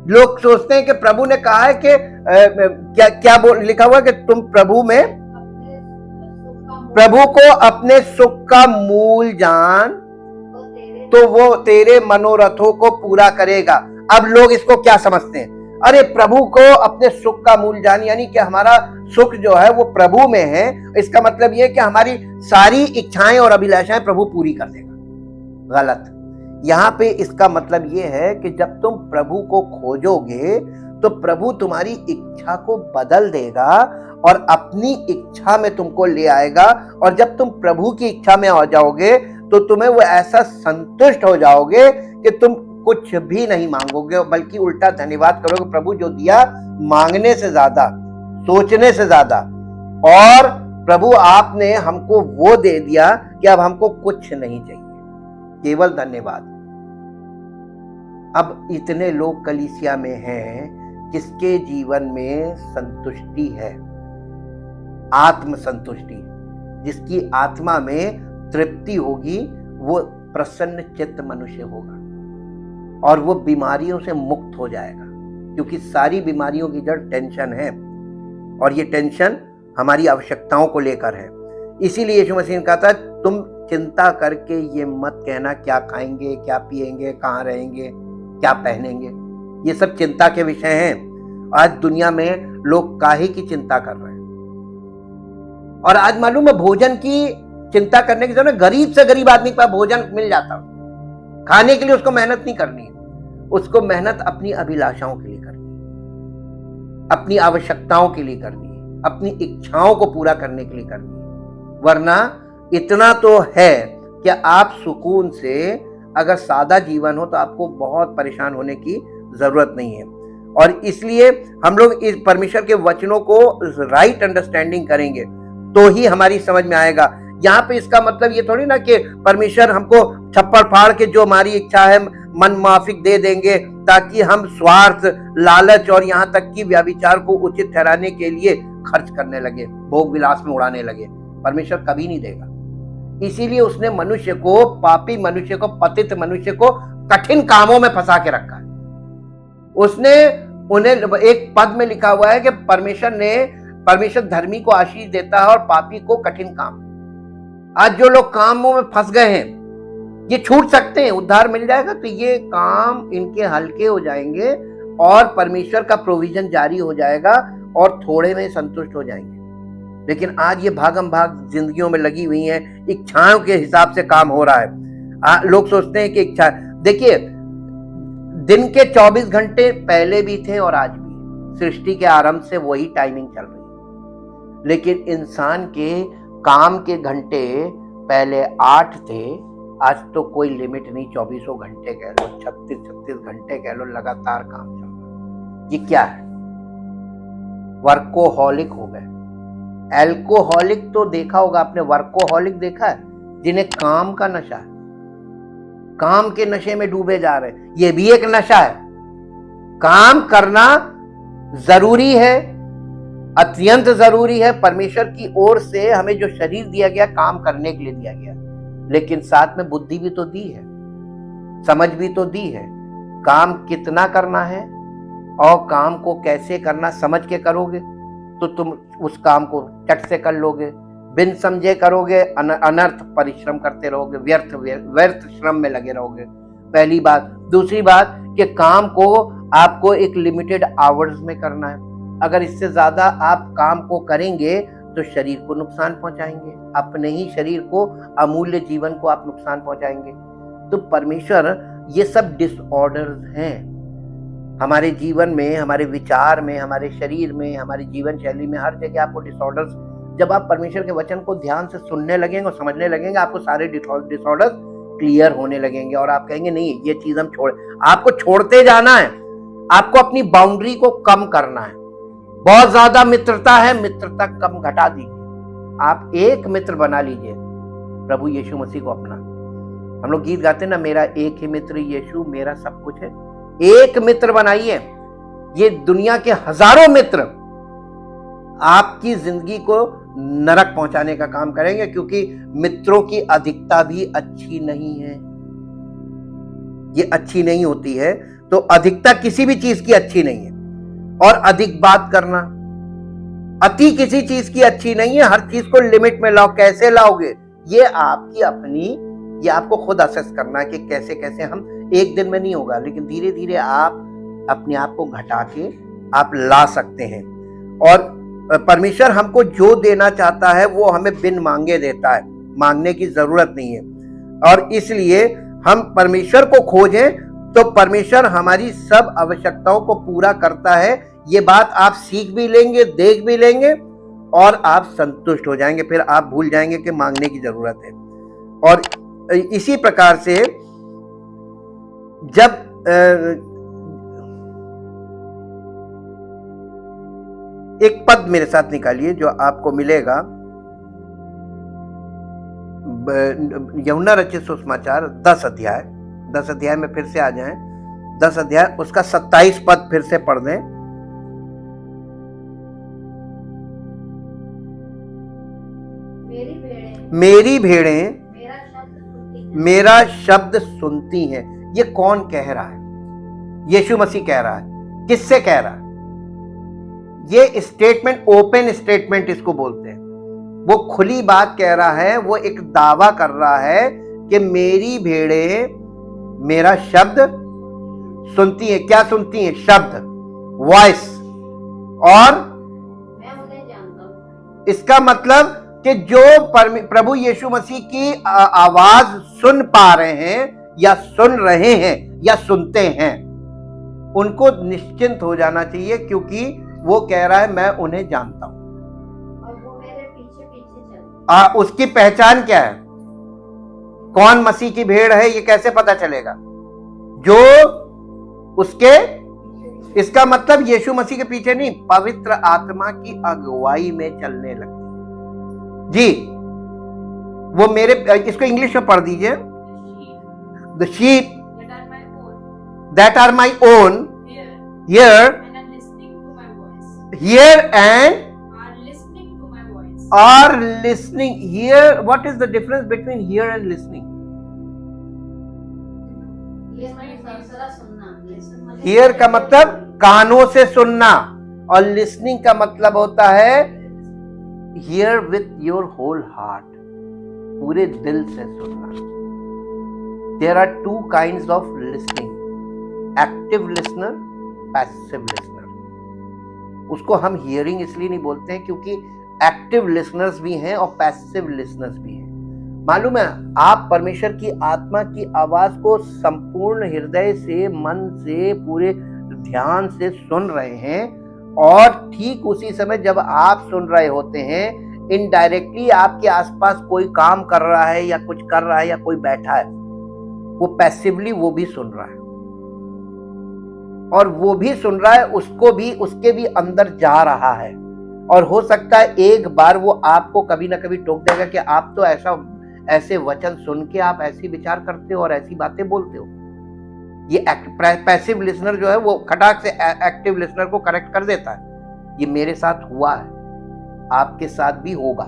लोग सोचते हैं कि प्रभु ने कहा है कि क्या लिखा हुआ है कि तुम प्रभु को अपने सुख का मूल जान तो वो तेरे मनोरथों को पूरा करेगा। अब लोग इसको क्या समझते हैं, अरे प्रभु को अपने सुख का मूल जान, यानी कि हमारा सुख जो है वो प्रभु में है। इसका मतलब ये कि हमारी सारी इच्छाएं और अभिलाषाएं प्रभु पूरी कर देगा। गलत। यहाँ पे इसका मतलब ये है कि जब तुम प्रभु को खोजोगे तो प्रभु तुम्हारी इच्छा को बदल देगा और अपनी इच्छा में तुमको ले आएगा। और जब तुम प्रभु की इच्छा में आ जाओगे तो तुम्हें वो ऐसा संतुष्ट हो जाओगे कि तुम कुछ भी नहीं मांगोगे, बल्कि उल्टा धन्यवाद करोगे, प्रभु जो दिया मांगने से ज्यादा, सोचने से ज्यादा। और प्रभु आपने हमको वो दे दिया कि अब हमको कुछ नहीं चाहिए, केवल धन्यवाद। अब इतने लोग कलीसिया में हैं जिसके जीवन में संतुष्टि है, आत्म संतुष्टि, जिसकी आत्मा में तृप्ति होगी, वो प्रसन्न चित्त मनुष्य होगा और वो बीमारियों से मुक्त हो जाएगा। क्योंकि सारी बीमारियों की जड़ टेंशन है, और ये टेंशन हमारी आवश्यकताओं को लेकर है। इसीलिए यीशु मसीह ने कहा था, तुम चिंता करके ये मत कहना क्या खाएंगे, क्या पिएंगे, कहाँ रहेंगे, क्या पहनेंगे। ये सब चिंता के विषय हैं। आज दुनिया में लोग काहे की चिंता कर रहे हैं। और आज मालूम है, भोजन की चिंता करने की जरूरत, गरीब से गरीब आदमी के पास भोजन मिल जाता, खाने के लिए उसको मेहनत नहीं करनी है। उसको मेहनत अपनी अभिलाषाओं के लिए करनी है, अपनी आवश्यकताओं के लिए करनी है, अपनी इच्छाओं को पूरा करने के लिए करनी है। वरना इतना तो है कि आप सुकून से, अगर सादा जीवन हो तो आपको बहुत परेशान होने की जरूरत नहीं है। और इसलिए हम लोग इस परमेश्वर के वचनों को राइट अंडरस्टैंडिंग करेंगे तो ही हमारी समझ में आएगा। यहाँ पे इसका मतलब ये थोड़ी ना कि परमेश्वर हमको छप्पड़ फाड़ के जो हमारी इच्छा है मन माफिक दे देंगे ताकि हम स्वार्थ, लालच और यहाँ तक कि व्यभिचार को उचित ठहराने के लिए खर्च करने लगे, भोग विलास में उड़ाने लगे। परमेश्वर कभी नहीं देगा। इसीलिए उसने मनुष्य को, पापी मनुष्य को, पतित मनुष्य को कठिन कामों में फंसा के रखा है। उसने उन्हें, एक पद में लिखा हुआ है कि परमेश्वर धर्मी को आशीष देता है और पापी को कठिन काम। आज जो लोग कामों में फंस गए हैं, ये छूट सकते हैं, उद्धार मिल जाएगा तो ये काम इनके हल्के हो जाएंगे और परमेश्वर का प्रोविजन जारी हो जाएगा और थोड़े में संतुष्ट हो जाएंगे। लेकिन आज ये भागम भाग जिंदगियों में लगी हुई हैं, इच्छाओं के हिसाब से काम हो रहा है। लोग सोचते हैं कि इच्छा, देखिए दिन के 24 घंटे पहले भी थे और आज भी, सृष्टि के आरंभ से वही टाइमिंग चल रही है। लेकिन इंसान के काम के घंटे पहले 8 थे, आज तो कोई लिमिट नहीं, 24 घंटे कह लो, 36 घंटे कह लो, लगातार काम चल रहा है। ये क्या है? वर्कोहॉलिक हो गए। एल्कोहलिक तो देखा होगा आपने, वर्कोहॉलिक देखा है? जिन्हें काम का नशा है, काम के नशे में डूबे जा रहे हैं। ये भी एक नशा है। काम करना जरूरी है, अत्यंत जरूरी है। परमेश्वर की ओर से हमें जो शरीर दिया गया काम करने के लिए दिया गया, लेकिन साथ में बुद्धि भी तो दी है, समझ भी तो दी है। काम कितना करना है और काम को कैसे करना समझ के करोगे तो तुम उस काम को चट से कर लोगे। बिन समझे करोगे, अनर्थ परिश्रम करते रहोगे, व्यर्थ श्रम में लगे रहोगे। पहली बात। दूसरी बात कि काम को आपको एक लिमिटेड आवर्स में करना है। अगर इससे ज्यादा आप काम को करेंगे तो शरीर को नुकसान पहुंचाएंगे, अपने ही शरीर को, अमूल्य जीवन को आप नुकसान पहुंचाएंगे। तो परमेश्वर ये सब डिसऑर्डर्स हैं हमारे जीवन में, हमारे विचार में, हमारे शरीर में, हमारी जीवन शैली में, हर जगह आपको डिसऑर्डर्स, जब आप परमेश्वर के वचन को ध्यान से सुनने लगेंगे और समझने लगेंगे, आपको सारे डिसऑर्डर्स क्लियर होने लगेंगे और आप कहेंगे नहीं ये चीज हम आपको छोड़ते जाना है, आपको अपनी बाउंड्री को कम करना है। बहुत ज्यादा मित्रता है, मित्रता कम घटा दीजिए, आप एक मित्र बना लीजिए, प्रभु यीशु मसीह को अपना। हम लोग गीत गाते हैं ना, मेरा एक ही मित्र यीशु मेरा सब कुछ है। एक मित्र बनाइए, ये दुनिया के हजारों मित्र आपकी जिंदगी को नरक पहुंचाने का काम करेंगे, क्योंकि मित्रों की अधिकता भी अच्छी नहीं है, ये अच्छी नहीं होती है। तो अधिकता किसी भी चीज की अच्छी नहीं है, और अधिक बात करना, अति किसी चीज की अच्छी नहीं है। हर चीज को लिमिट में लाओ। कैसे लाओगे, ये आपकी अपनी, ये आपको खुद असेस करना है कि कैसे कैसे। हम एक दिन में नहीं होगा, लेकिन धीरे धीरे आप अपने आप को घटा के आप ला सकते हैं। और परमेश्वर हमको जो देना चाहता है वो हमें बिन मांगे देता है, मांगने की जरूरत नहीं है। और इसलिए हम परमेश्वर को खोजें तो परमेश्वर हमारी सब आवश्यकताओं को पूरा करता है। ये बात आप सीख भी लेंगे, देख भी लेंगे, और आप संतुष्ट हो जाएंगे। फिर आप भूल जाएंगे कि मांगने की जरूरत है। और इसी प्रकार से जब एक पद मेरे साथ निकालिए जो आपको मिलेगा, यूहन्ना रचित सुसमाचार 10 अध्याय में फिर से आ जाएं, 10 अध्याय उसका 27 पद फिर से पढ़ दें। मेरी भेड़ें मेरा शब्द सुनती हैं। ये कौन कह रहा है? यीशु मसीह कह रहा है। किससे कह रहा है? ये स्टेटमेंट, ओपन स्टेटमेंट इसको बोलते हैं। वो खुली बात कह रहा है, वो एक दावा कर रहा है कि मेरी भेड़ें मेरा शब्द सुनती हैं। क्या सुनती हैं? शब्द, वॉइस। और मैं उन्हें जानता हूं। इसका मतलब कि जो प्रभु यीशु मसीह की आवाज सुन पा रहे हैं या सुन रहे हैं या सुनते हैं, उनको निश्चिंत हो जाना चाहिए, क्योंकि वो कह रहा है मैं उन्हें जानता हूं और वो मेरे पीछे पीछे चलते। उसकी पहचान क्या है? कौन मसीह की भेड़ है ये कैसे पता चलेगा? जो उसके, इसका मतलब यीशु मसीह के पीछे नहीं, पवित्र आत्मा की अगुवाई में चलने लगती जी। वो मेरे, इसको इंग्लिश में पढ़ दीजिए। The sheep that are my own hear and are listening. Hear, what is the difference between hear and listening? Hear का मतलब कानों से सुनना, और listening का मतलब होता है hear with your whole heart, पूरे दिल से सुनना। There are two kinds of listening, active listener, passive listener. उसको हम hearing इसलिए नहीं बोलते हैं क्योंकि एक्टिव लिसनर्स भी हैं और पैसिव लिसनर्स भी हैं। मालूम है, आप परमेश्वर की आत्मा की आवाज को संपूर्ण हृदय से, मन से, पूरे ध्यान से सुन रहे हैं, और ठीक उसी समय जब आप सुन रहे होते हैं, इनडायरेक्टली आपके आसपास कोई काम कर रहा है या कुछ कर रहा है या कोई बैठा है, वो पैसिवली वो भी सुन रहा है, और वो भी सुन रहा है, उसको भी, उसके भी अंदर जा रहा है। और हो सकता है एक बार वो आपको कभी ना कभी टोक देगा कि आप तो ऐसे वचन सुन के आप ऐसी विचार करते हो और ऐसी बातें बोलते हो। ये पैसिव लिसनर जो है वो खटाक से एक्टिव लिसनर को करेक्ट कर देता है। ये मेरे साथ हुआ है, आपके साथ भी होगा।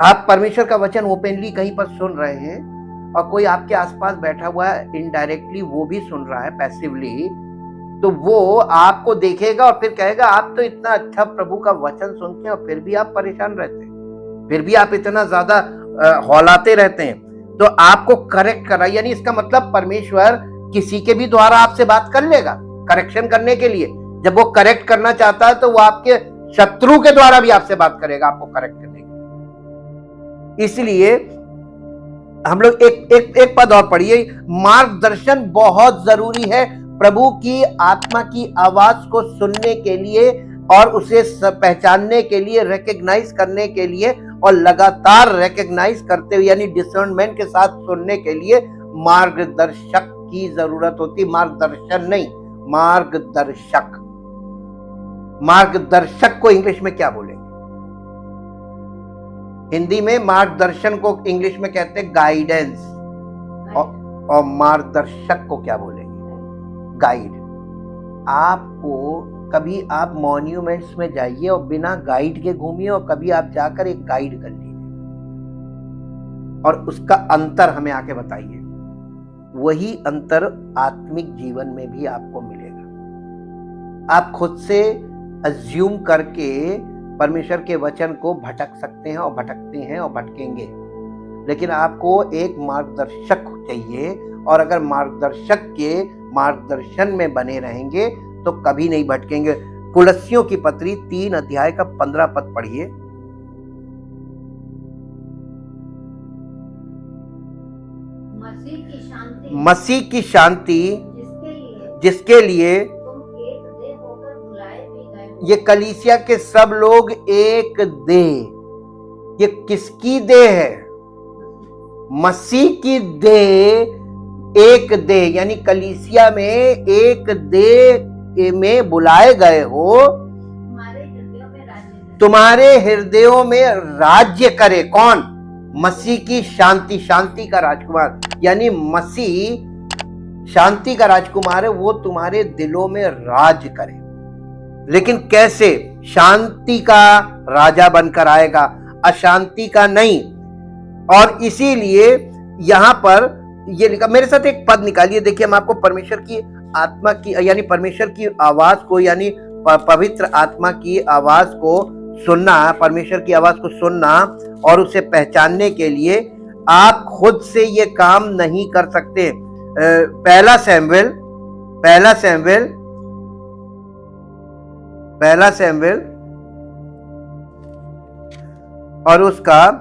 आप परमेश्वर का वचन ओपनली कहीं पर सुन रहे हैं और कोई आपके आसपास बैठा हुआ है, इनडायरेक्टली वो भी सुन रहा है पैसिवली, तो वो आपको देखेगा और फिर कहेगा आप तो इतना अच्छा प्रभु का वचन सुनते हैं और फिर भी आप परेशान रहते हैं, फिर भी आप इतना ज्यादा हौलाते रहते हैं। तो आपको करेक्ट करा, यानी इसका मतलब परमेश्वर किसी के भी द्वारा आपसे बात कर लेगा करेक्शन करने के लिए। जब वो करेक्ट करना चाहता है तो वो आपके शत्रु के द्वारा भी आपसे बात करेगा आपको करेक्ट करने के लिए। इसलिए हम लोग एक पद और पढ़िए। मार्गदर्शन बहुत जरूरी है प्रभु की आत्मा की आवाज को सुनने के लिए और उसे पहचानने के लिए, रिकग्नाइज करने के लिए और लगातार रिकग्नाइज करते हुए यानी डिसर्नमेंट के साथ सुनने के लिए मार्गदर्शक की जरूरत होती। मार्गदर्शन नहीं, मार्गदर्शक। मार्गदर्शक को इंग्लिश में क्या बोलेंगे? हिंदी में मार्गदर्शन को इंग्लिश में कहते हैं गाइडेंस, और मार्गदर्शक को क्या बोलेंगे? गाइड। आपको कभी आप मॉन्यूमेंट्स में जाइए और बिना गाइड के घूमिए, और कभी आप जाकर एक गाइड कर लीजिए और उसका अंतर हमें आके बताइए। वही अंतर आत्मिक जीवन में भी आपको मिलेगा। आप खुद से अज्यूम करके परमेश्वर के वचन को भटक सकते हैं और भटकते हैं और भटकेंगे, लेकिन आपको एक मार्गदर्शक चाहिए, और अगर मार्गदर्शक के मार्गदर्शन में बने रहेंगे तो कभी नहीं भटकेंगे। कुलस्सियों की पत्री 3 अध्याय का 15 पद पढ़िए। मसीह की शांति जिसके लिए ये कलीसिया के सब लोग एक देह। ये किसकी देह है? मसीह की देह, एक देह यानी कलीसिया में एक देह में बुलाए गए हो, तुम्हारे हृदयों में राज्य करे। कौन? मसीह की शांति, शांति का राजकुमार, यानी मसीह शांति का राजकुमार है, वो तुम्हारे दिलों में राज करे। लेकिन कैसे? शांति का राजा बनकर आएगा, अशांति का नहीं। और इसीलिए यहां पर ये लिखा, मेरे साथ एक पद निकालिए। देखिए, हम आपको परमेश्वर की आत्मा की यानी परमेश्वर की आवाज को, यानी पवित्र आत्मा की आवाज को सुनना, परमेश्वर की आवाज को सुनना और उसे पहचानने के लिए आप खुद से ये काम नहीं कर सकते। पहला सैमुएल और उसका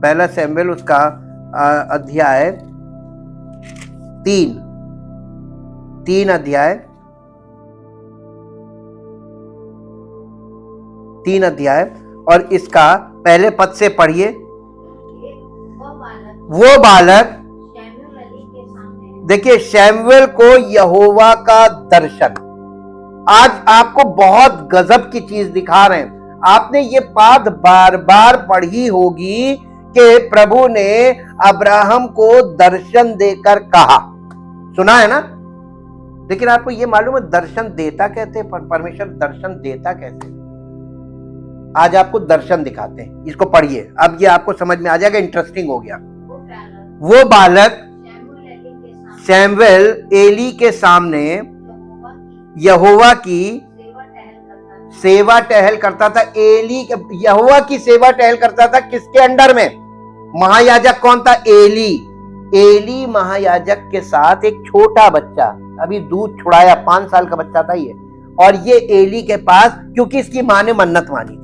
पहला सैमुएल उसका अध्याय 3 अध्याय और इसका पहले पद से पढ़िए। वो बालक, देखिए, शैमुएल को यहोवा का दर्शन। आज आपको बहुत गजब की चीज दिखा रहे हैं। आपने ये बात बार बार पढ़ी होगी कि प्रभु ने अब्राहम को दर्शन देकर कहा, सुना है ना? लेकिन आपको ये मालूम है दर्शन देता कहते हैं, परमेश्वर दर्शन देता कैसे? आज आपको दर्शन दिखाते हैं, इसको पढ़िए, अब ये आपको समझ में आ जाएगा। इंटरेस्टिंग हो गया। वो बालक शैमुएल एली के सामने यहोवा की सेवा टहल करता था। यहोवा की सेवा टहल करता था। किसके अंडर में? महायाजक कौन था? एली महायाजक के साथ एक छोटा बच्चा, अभी दूध छुड़ाया, 5 साल का बच्चा था ये, और ये एली के पास, क्योंकि इसकी माँ ने मन्नत मानी थी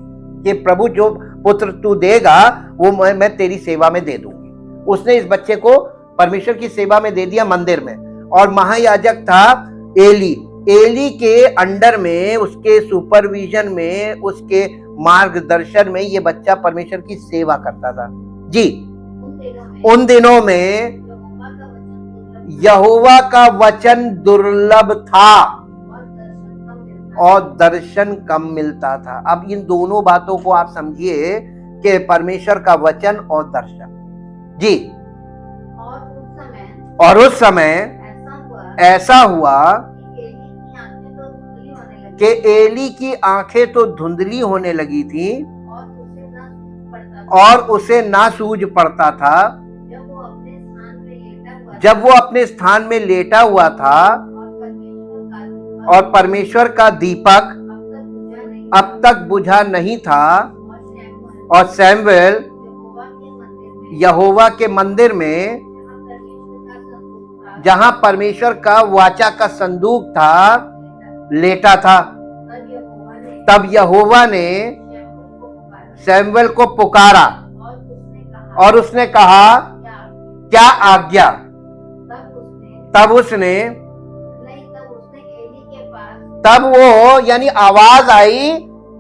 कि प्रभु जो पुत्र तू देगा वो मैं तेरी सेवा में दे दूंगी। उसने इस बच्चे को परमेश्वर की सेवा में दे दिया मंदिर में, और महायाजक था एली के अंडर में, उसके सुपरविजन में, उसके मार्गदर्शन में ये बच्चा परमेश्वर की सेवा करता था। जी, उन दिनों में यहोवा का वचन दुर्लभ था और दर्शन कम मिलता था। अब इन दोनों बातों को आप समझिए कि परमेश्वर का वचन और दर्शन। जी, और उस समय ऐसा हुआ कि एली की आंखें तो धुंधली होने लगी थी और उसे ना सूझ पड़ता था। जब वो अपने स्थान में लेटा हुआ था और परमेश्वर का दीपक अब तक बुझा नहीं था, और शैमुएल यहोवा के मंदिर में, जहां परमेश्वर का वाचा का संदूक था, लेटा था, तब यहोवा ने सैमुअल को पुकारा और उसने कहा क्या आज्ञा। तब उसने तब वो यानी आवाज आई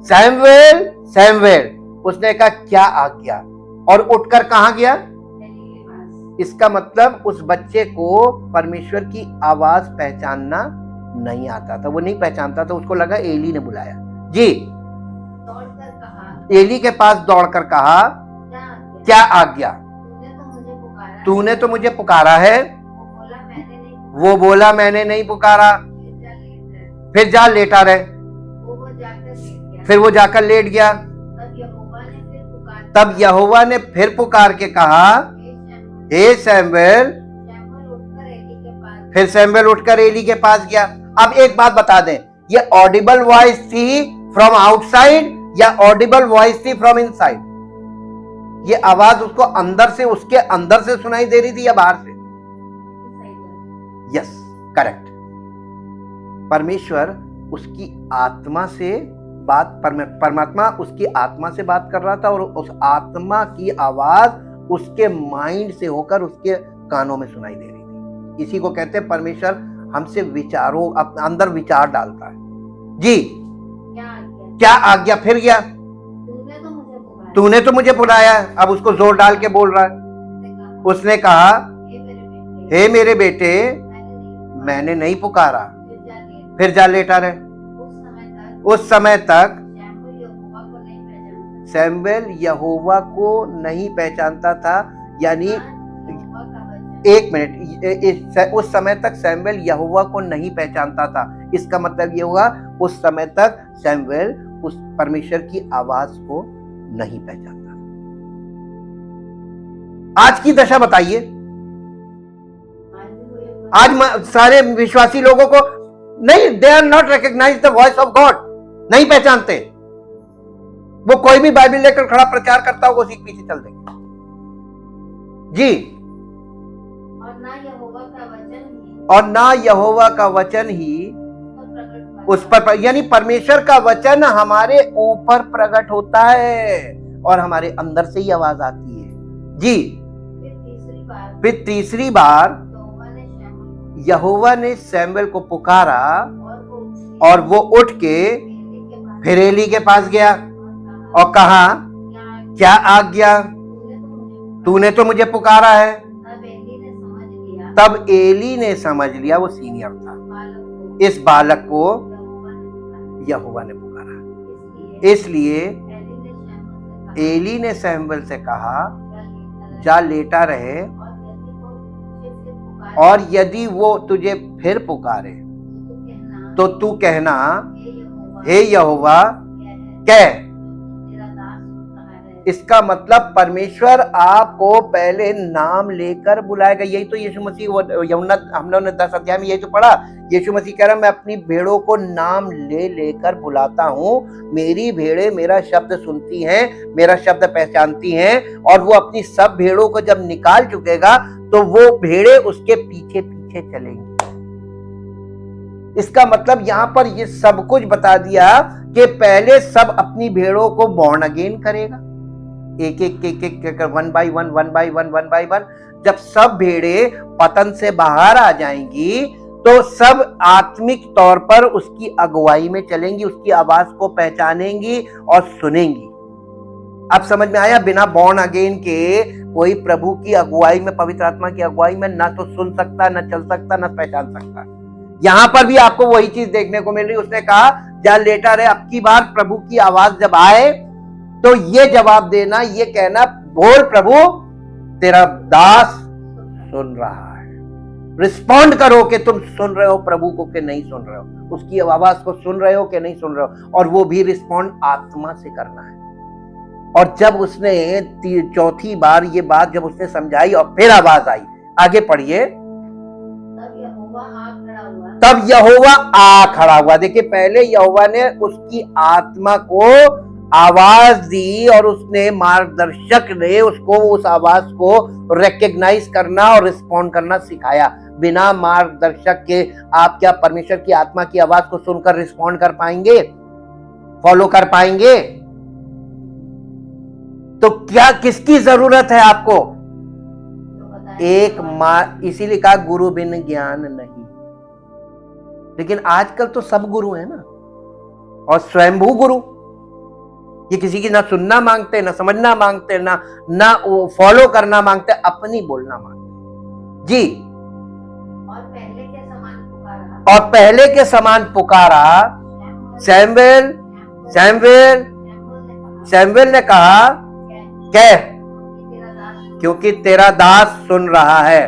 सैमुएल सैमुएल, उसने कहा क्या आज्ञा, और उठकर कहां गया। इसका मतलब उस बच्चे को परमेश्वर की आवाज पहचानना नहीं आता था, वो नहीं पहचानता था, उसको लगा एली ने बुलाया। जी, एली के पास दौड़कर कहा क्या आज्ञा, तूने तो मुझे पुकारा है। वो बोला मैंने नहीं पुकारा। फिर जा लेटा रहे। फिर वो जाकर लेट गया। तब यहोवा ने फिर पुकार के कहा हे सैमुएल। फिर सैमुएल उठकर एली के पास गया। अब एक बात बता दें, ये ऑडिबल वॉइस थी फ्रॉम आउटसाइड या ऑडिबल वॉइस थी फ्रॉम इनसाइड। ये आवाज उसको अंदर से, उसके अंदर से सुनाई दे रही थी या बाहर से। Yes, correct. परमेश्वर उसकी आत्मा से बात, परमात्मा उसकी आत्मा से बात कर रहा था और उस आत्मा की आवाज उसके माइंड से होकर उसके कानों में सुनाई दे रही थी। इसी को कहते हैं परमेश्वर हमसे विचारों, अंदर विचार डालता है। जी, क्या आज्ञा। फिर गया, तूने तो मुझे बुलाया। अब उसको जोर डाल के बोल रहा है। उसने कहा हे मेरे बेटे, मैंने नहीं पुकारा। फिर जा लेटा रहे। उस समय तक सैमुएल यहोवा को नहीं पहचानता था, यानी एक मिनट, उस समय तक सैमुएल यहोवा को नहीं पहचानता था। इसका मतलब ये हुआ उस समय तक सैमुएल उस परमेश्वर की आवाज को नहीं पहचानता। आज की दशा बताइए। आज सारे विश्वासी लोगों को नहीं, they are not recognize the voice of God, नहीं पहचानते। वो कोई भी बाइबल लेकर खड़ा प्रचार करता होगा, उसी के पीछे चल देंगे। जी, और ना यहोवा का वचन ही उस पर, यानी परमेश्वर का वचन हमारे ऊपर प्रकट होता है और हमारे अंदर से ही आवाज आती है। जी, फिर तीसरी बार यहोवा ने सैमुएल को पुकारा और वो उठ के फिर एली के पास गया और कहा क्या आज्ञा, तूने तो मुझे पुकारा है। तब एली ने समझ लिया, वो सीनियर था, इस बालक को यहोवा ने पुकारा। इसलिए एली ने सैमुएल से कहा जा लेटा रहे, और यदि वो तुझे फिर पुकारे तो तू कहना हे यहोवा कह। इसका मतलब परमेश्वर आपको पहले नाम लेकर बुलाएगा। यही तो यीशु मसीह, यूहन्ना हम लोगों ने 10 अध्याय में यही तो पढ़ा। यीशु मसीह कह रहा मैं अपनी भेड़ों को नाम ले लेकर बुलाता हूँ। मेरी भेड़ें मेरा शब्द सुनती हैं, मेरा शब्द पहचानती हैं, और वो अपनी सब भेड़ों को जब निकाल चुकेगा तो वो भेड़ें उसके पीछे पीछे चलेंगी। इसका मतलब यहां पर ये सब कुछ बता दिया कि पहले सब अपनी भेड़ों को बॉर्न अगेन करेगा, एक एक एक एक वन बाई वन। जब सब भेड़ें पतन से बाहर आ जाएंगी तो सब आत्मिक तौर पर उसकी अगुवाई में चलेंगी, उसकी आवाज को पहचानेंगी और सुनेंगी। अब समझ में आया? बिना बॉर्न अगेन के कोई प्रभु की अगुवाई में, पवित्र आत्मा की अगुवाई में ना तो सुन सकता, ना चल सकता, ना पहचान सकता। यहां पर भी आपको वही चीज देखने को मिल रही। उसने कहा जा लेटा रहे। अब की बार प्रभु की आवाज जब आए तो ये जवाब देना, ये कहना बोल प्रभु तेरा दास सुन रहा है। रिस्पॉन्ड करो कि तुम सुन रहे हो प्रभु को कि नहीं सुन रहे हो, उसकी आवाज को सुन रहे हो कि नहीं सुन रहे हो, और वो भी रिस्पॉन्ड आत्मा से करना है। और जब उसने चौथी बार ये बात जब उसने समझाई और फिर आवाज आई, आगे पढ़िए, तब यहोवा आ खड़ा हुआ। देखिए पहले यहोवा ने उसकी आत्मा को आवाज दी और उसने मार्गदर्शक ने उसको उस आवाज को रिकॉग्नाइज करना और रिस्पॉन्ड करना सिखाया। बिना मार्गदर्शक के आप क्या परमेश्वर की आत्मा की आवाज को सुनकर रिस्पॉन्ड कर पाएंगे, फॉलो कर पाएंगे? तो क्या किसकी जरूरत है आपको? एक माँ, इसीलिए कहा गुरु बिन ज्ञान नहीं। लेकिन आजकल तो सब गुरु है ना, और स्वयंभू गुरु। ये किसी की ना सुनना मांगते, ना समझना मांगते, ना वो फॉलो करना मांगते, अपनी बोलना मांगते जी। और पहले के समान पुकारा। सैमुएल ने कहा कह, क्योंकि तेरा दास सुन रहा है।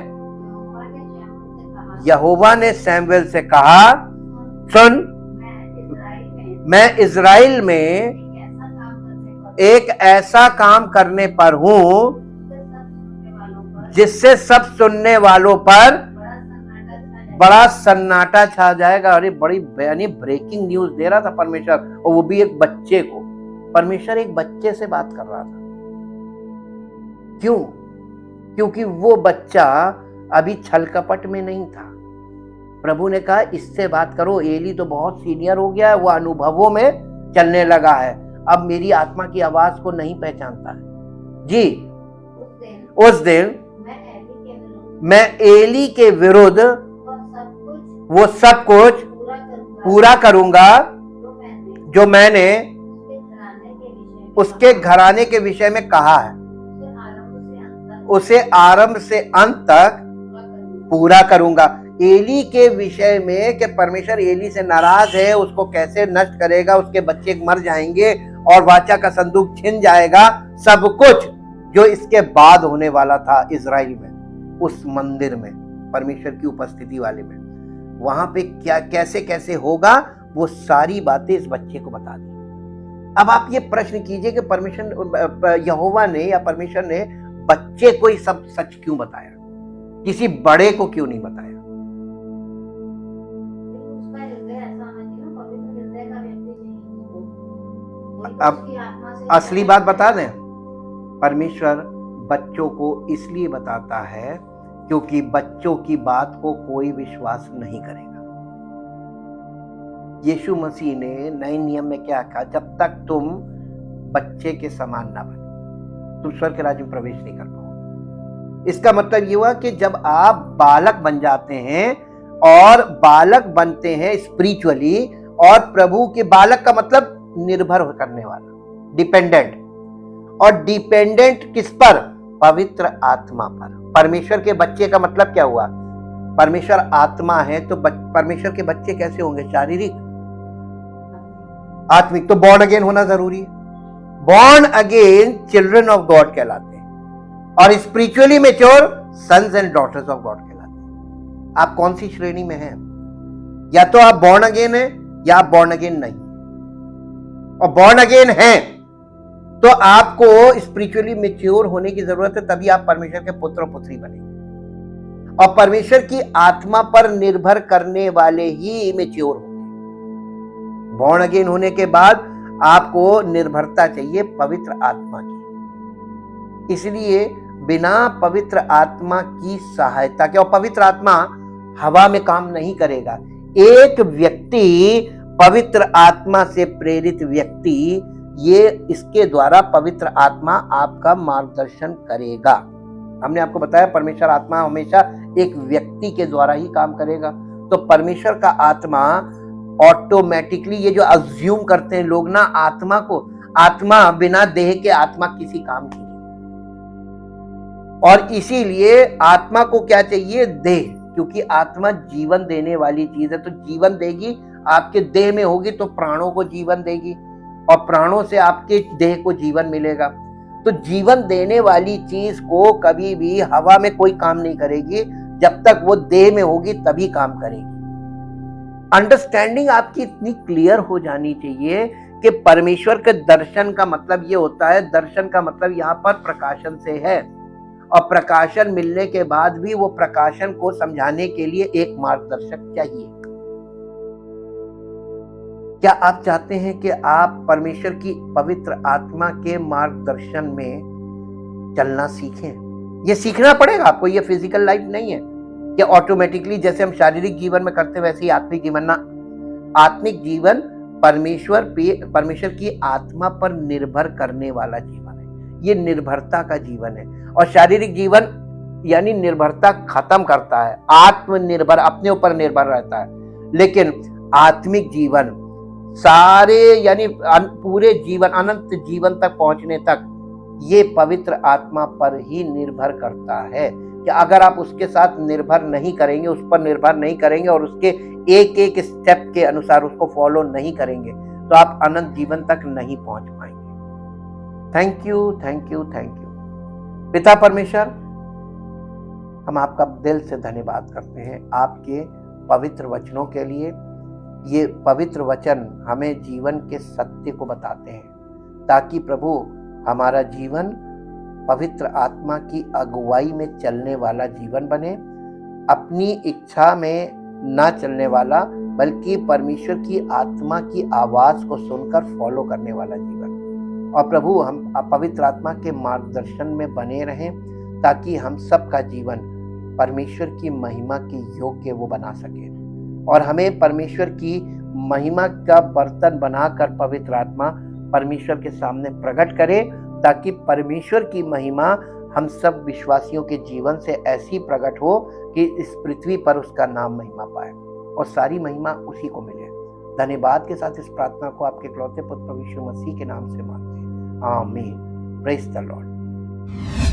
यहोवा ने सैमुएल से कहा, सुन, मैं इज़राइल में एक ऐसा काम करने पर हूं जिससे सब सुनने वालों पर बड़ा सन्नाटा छा जाएगा। अरे बड़ी यानी ब्रेकिंग न्यूज दे रहा था परमेश्वर, और वो भी एक बच्चे को। परमेश्वर एक बच्चे से बात कर रहा था। क्यों? क्योंकि वो बच्चा अभी छल कपट में नहीं था। प्रभु ने कहा इससे बात करो, एली तो बहुत सीनियर हो गया है, वो अनुभवों में चलने लगा है, अब मेरी आत्मा की आवाज को नहीं पहचानता है जी। उस दिन मैं एली के विरुद्ध वो सब कुछ पूरा करूंगा जो मैंने उसके घराने के विषय में कहा है, उसे आरंभ से अंत तक पूरा करूंगा। एली के विषय में कि परमेश्वर एली से नाराज है, उसको कैसे नष्ट करेगा, उसके बच्चे मर जाएंगे और वाचा का संदूक छिन जाएगा, सब कुछ जो इसके बाद होने वाला था इज़राइल में, उस मंदिर में, परमेश्वर की उपस्थिति वाले में, वहां पे क्या कैसे कैसे होगा, वो सारी बातें इस बच्चे को बता दी। अब आप ये प्रश्न कीजिए कि परमेश्वर, यहोवा ने या परमेश्वर ने बच्चे को ही सब सच क्यों बताया, किसी बड़े को क्यों नहीं बताया? अब असली बात बता दें, परमेश्वर बच्चों को इसलिए बताता है क्योंकि बच्चों की बात को कोई विश्वास नहीं करेगा। यीशु मसीह ने नए नियम में क्या कहा? जब तक तुम बच्चे के समान ना बनो, तुम स्वर्ग के राज्य में प्रवेश नहीं कर पाओगे। इसका मतलब ये हुआ कि जब आप बालक बन जाते हैं, और बालक बनते हैं स्पिरिचुअली, और प्रभु के बालक का मतलब निर्भर करने वाला, डिपेंडेंट, और डिपेंडेंट किस पर? पवित्र आत्मा पर। परमेश्वर के बच्चे का मतलब क्या हुआ? परमेश्वर आत्मा है, तो परमेश्वर के बच्चे कैसे होंगे? शारीरिक, आत्मिक। तो बॉर्न अगेन होना जरूरी है। Born again children of God कहलाते हैं, और spiritually mature sons and daughters of God कहलाते हैं। आप कौन सी श्रेणी में हैं? या तो आप बॉर्न अगेन हैं, या आप बॉर्न अगेन नहीं। और बॉर्न अगेन हैं तो आपको स्पिरिचुअली मैच्योर होने की जरूरत है, तभी आप परमेश्वर के पुत्र और पुत्री बनेंगे। और परमेश्वर की आत्मा पर निर्भर करने वाले ही मैच्योर होंगे। बॉर्न अगेन होने के बाद आपको निर्भरता चाहिए पवित्र आत्मा की। इसलिए बिना पवित्र आत्मा की सहायता के, और पवित्र आत्मा हवा में काम नहीं करेगा। एक व्यक्ति, पवित्र आत्मा से प्रेरित व्यक्ति, ये इसके द्वारा पवित्र आत्मा आपका मार्गदर्शन करेगा। हमने आपको बताया परमेश्वर आत्मा हमेशा एक व्यक्ति के द्वारा ही काम करेगा। तो परमेश्वर का आत्मा ऑटोमेटिकली, ये जो अज्यूम करते हैं लोग ना आत्मा को, आत्मा बिना देह के आत्मा किसी काम की नहीं। और इसीलिए आत्मा को क्या चाहिए? देह, क्योंकि आत्मा जीवन देने वाली चीज है। तो जीवन देगी, आपके देह में होगी तो प्राणों को जीवन देगी, और प्राणों से आपके देह को जीवन मिलेगा। तो जीवन देने वाली चीज को कभी भी हवा में कोई काम नहीं करेगी, जब तक वो देह में होगी तभी काम करेगी। अंडरस्टैंडिंग आपकी इतनी क्लियर हो जानी चाहिए कि परमेश्वर के दर्शन का मतलब ये होता है, दर्शन का मतलब यहाँ पर प्रकाशन से है, और प्रकाशन मिलने के बाद भी वो प्रकाशन को समझाने के लिए एक मार्गदर्शक चाहिए। क्या आप चाहते हैं कि आप परमेश्वर की पवित्र आत्मा के मार्गदर्शन में चलना सीखें? ये सीखना पड़ेगा आपको, ये फिजिकल लाइफ नहीं है कि ऑटोमेटिकली जैसे हम शारीरिक जीवन में करते वैसे ही आत्मिक जीवन ना। आत्मिक जीवन परमेश्वर की आत्मा पर निर्भर करने वाला जीवन है। ये निर्भरता का जीवन है। और शारीरिक जीवन यानी निर्भरता खत्म करता है, आत्मनिर्भर, अपने ऊपर निर्भर रहता है। लेकिन आत्मिक जीवन सारे यानी पूरे जीवन, अनंत जीवन तक पहुंचने तक ये पवित्र आत्मा पर ही निर्भर करता है। कि अगर आप उसके साथ निर्भर नहीं करेंगे, उस पर निर्भर नहीं करेंगे और उसके एक एक स्टेप के अनुसार उसको फॉलो नहीं करेंगे, तो आप अनंत जीवन तक नहीं पहुंच पाएंगे। Thank you, thank you, thank you. पिता परमेश्वर, हम आपका दिल से धन्यवाद करते हैं आपके पवित्र वचनों के लिए। ये पवित्र वचन हमें जीवन के सत्य को बताते हैं, ताकि प्रभु हमारा जीवन पवित्र आत्मा की अगुवाई में चलने वाला जीवन बने, अपनी इच्छा में ना चलने वाला, बल्कि परमेश्वर की आत्मा की आवाज को सुनकर फॉलो करने वाला जीवन। और प्रभु हम पवित्र आत्मा के मार्गदर्शन में बने रहें, ताकि हम सबका जीवन परमेश्वर की महिमा के योग्य वो बना सके, और हमें परमेश्वर की महिमा का बर्तन बनाकर पवित्र आत्मा परमेश्वर के सामने प्रकट करे, ताकि परमेश्वर की महिमा हम सब विश्वासियों के जीवन से ऐसी प्रकट हो कि इस पृथ्वी पर उसका नाम महिमा पाए और सारी महिमा उसी को मिले। धन्यवाद के साथ इस प्रार्थना को आपके इकलौते पुत्र प्रभु यीशु मसीह के नाम से मांगते हैं, आमीन। Praise the Lord.